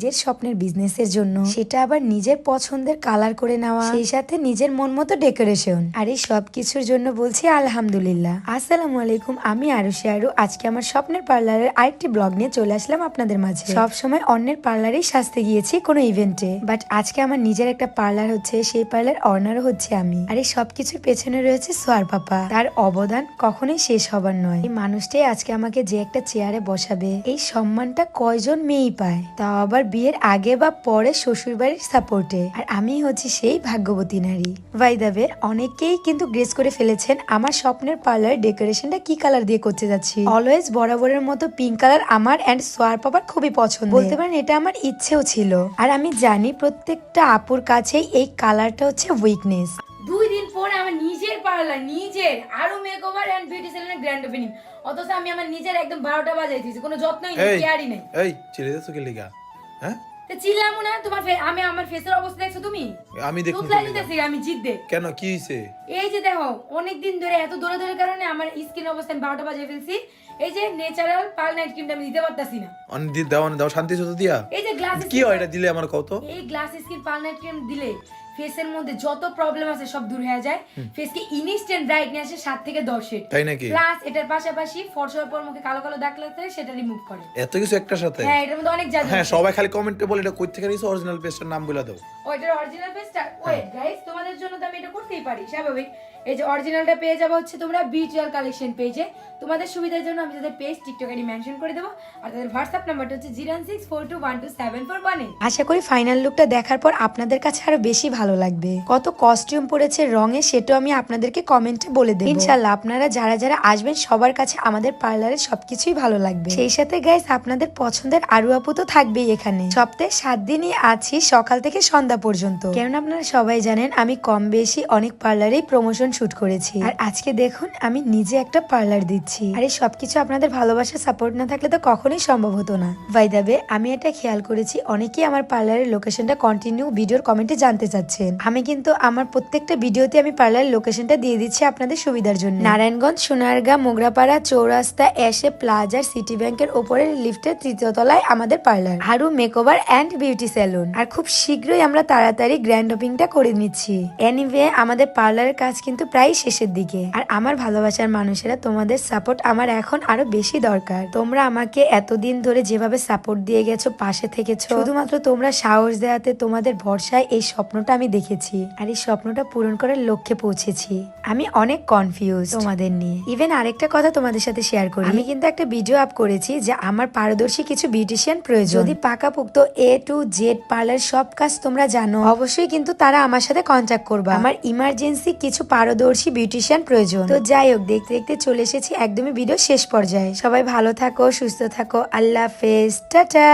নিজের স্বপ্নের বিজনেসের জন্য, সেটা আবার নিজের পছন্দের কালার করে নেওয়া, সেই সাথে নিজের মন মতো ডেকোরেশন, আর এই সবকিছুর জন্য বলছি আলহামদুলিল্লাহ। আসসালামু আলাইকুম, আমি আরুষি আরু। আজকে আমার স্বপ্নের পার্লারের আরেকটি ব্লগ নিয়ে চলে আসলাম আপনাদের মাঝে। সব সময় অন্যের পার্লারেই সাজতে গিয়েছি কোনো ইভেন্টে, বাট আজকে আমার নিজের একটা পার্লার হচ্ছে, সেই পার্লার অনারও হচ্ছে আমি। আর এই সবকিছুর পেছনে রয়েছে সোয়ার পাপা, তার অবদান কখনোই শেষ হবার নয়। এই মানুষটাই আজকে আমাকে যে একটা চেয়ারে বসাবে, এই সম্মানটা কয়জন মেয়েই পায়, তাও আবার বিয়ের আগে বা পরে শ্বশুর বাড়ির সাপোর্টে। আর আমি হচ্ছে সেই ভাগ্যবতী নারী। বাই দ্য ওয়ে, অনেকেই কিন্তু গেস করে ফেলেছেন আমার স্বপ্নের পার্লার ডেকোরেশনটা কি কালার দিয়ে করতে যাচ্ছি। অলওয়েজ বরাবরের মতো পিঙ্ক কালার আমার এন্ড সোয়ার পাপার খুবই পছন্দ, বলতে পারেন এটা আমার ইচ্ছেও ছিল। আর আমি জানি প্রত্যেকটা আপুর কাছেই এই কালারটা হচ্ছে উইকনেস। 2 দিন পরে আমার নিজের পার্লার, নিজের আরো মেকওভার এন্ড বিউটি সেলুনের গ্র্যান্ড ওপেনিং, অথচ আমি আমার নিজের একদম 12টা বাজাই দিয়েছি, কোনো যত্নই নেই, কেয়ারই নেই। এই চিলে যাচ্ছ কি লিগা? হ্যাঁ তো চিল্লামু না, তোমার আমি আমার ফেসের অবস্থা দেখছো তুমি? আমি দেখুন আমি জিত দে কেন, কি হইছে? এই যে দেখো, অনেকদিন ধরে এত দৌড়াদৌড়ির কারণে আমার স্কিন অবস্থা আমি 12টা বাজিয়ে ফেলছি। এই যে ন্যাচারাল পার্ল নাইট ক্রিমটা আমি দিতে পারতাছি না। অনেক দাও শান্তি সুতো দিয়া। এই যে গ্লাস কি হয় এটা দিলে আমার কত? এই glass skin pearl night cream দিলে ফেসের মধ্যে যত প্রবলেম আছে সব দূর হয়ে যায়, ফেসকে ইনস্ট্যান্ট ব্রাইটনেস আসে 7 থেকে 10 এর। তাই নাকি? প্লাস এটার পাশাপাশি ফর্সার পর মুখে কালো কালো দাগ লাগলে সেটা রিমুভ করে। এত কিছু একটার সাথে? হ্যাঁ, এটার মধ্যে অনেক জাদু। হ্যাঁ, সবাই খালি কমেন্টে বলে এটা কই থেকে নিছো, অরিজিনাল পেস্টের নাম বলে দাও। ওইটার অরিজিনাল পেজটা ওয়েট গাইস, তোমাদের জন্য তো আমি এটা করতেই পারি স্বাভাবিক। এই যে অরিজিনালটা পেয়ে যাবে হচ্ছে তোমরা বিউটিয়াল কালেকশন পেজে। তোমাদের সুবিধার জন্য আমি তাদের পেজ টিকটকে মেনশন করে দেবো, আর তাদের হোয়াটসঅ্যাপ নাম্বারটা হচ্ছে 01642127418। আশা করি ফাইনাল লুকটা দেখার পর আপনাদের কাছে আরো বেশি ভালো লাগবে। কত কস্টিউম পরেছে রঙে, সেটাও আমি আপনাদেরকে কমেন্টে বলে দেব। ইনশাআল্লাহ আপনারা যারা যারা আসবেন সবার কাছে আমাদের পার্লারের সবকিছুই ভালো লাগবে। সেই সাথে গাইস, আপনাদের পছন্দের আরু আপু তো থাকবেই এখানে। সপ্তাহে 7 দিনই আছি, সকাল থেকে সন্ধ্যা পর্যন্ত। কেননা আপনারা সবাই জানেন আমি কম বেশি অনেক পার্লারেই প্রমোশন শুট করেছি, আর আজকে দেখুন আমি নিজে একটা পার্লার দিচ্ছি। আর এই সবকিছু আপনাদের ভালোবাসা সাপোর্ট না থাকলে তো কখনোই সম্ভব হতো না। বাই দ্য ওয়ে, আমি এটা খেয়াল করেছি অনেকেই আমার পার্লারের লোকেশনটা কন্টিনিউ ভিডিওর কমেন্টে জানতে চাচ্ছেন। আমি কিন্তু আমার প্রত্যেকটা ভিডিওতে আমি পার্লারের লোকেশনটা দিয়ে দিচ্ছি আপনাদের সুবিধার জন্য। নারায়ণগঞ্জ, সোনারগাঁ, মোগরাপাড়া, চৌরাস্তা, এসে প্লাজার, সিটি ব্যাংকের উপরের লিফটের 3য় তলায় আমাদের পার্লার আরু মেকওভার এন্ড বিউটি সেলুন। আর খুব শীঘ্রই আমরা তাড়াতাড়ি গ্র্যান্ড ওপেনিংটা করে নিচ্ছি। এনিওয়ে, আমাদের পার্লারের কাজ কিন্তু প্রায় শেষের দিকে। আর আমার ভালোবাসার মানুষেরা, তোমাদের সাপোর্ট আমার এখন আরো বেশি দরকার। তোমরা আমাকে এতদিন ধরে যেভাবে সাপোর্ট দিয়ে গেছো, পাশে থেকেছো, শুধুমাত্র তোমরা সাহস দেওয়াতে, তোমাদের ভরসায় এই স্বপ্নটা আমি দেখেছি, আর এই স্বপ্নটা পূরণ করার লক্ষ্যে পৌঁছেছি। আমি অনেক কনফিউজ তোমাদের নিয়ে। ইভেন আরেকটা কথা তোমাদের সাথে শেয়ার করি, আমি কিন্তু একটা ভিডিও আপ করেছি যে আমার পারদর্শী কিছু বিউটিশিয়ান প্রয়োজন। যদি পাকাপোক্ত A to Z পার্লার সব কাজ তোমরা জানো, অবশ্যই কিন্তু তারা আমার সাথে কন্ট্যাক্ট করবা। আমার ইমার্জেন্সি কিছু পারদর্শী বিউটিশিয়ান প্রয়োজন। তো যাই হোক, দেখতে দেখতে চলে এসেছি একদমই ভিডিও শেষ পর্যায়ে। সবাই ভালো থাকো, সুস্থ থাকো, আল্লাহ হাফেজ, টাটা।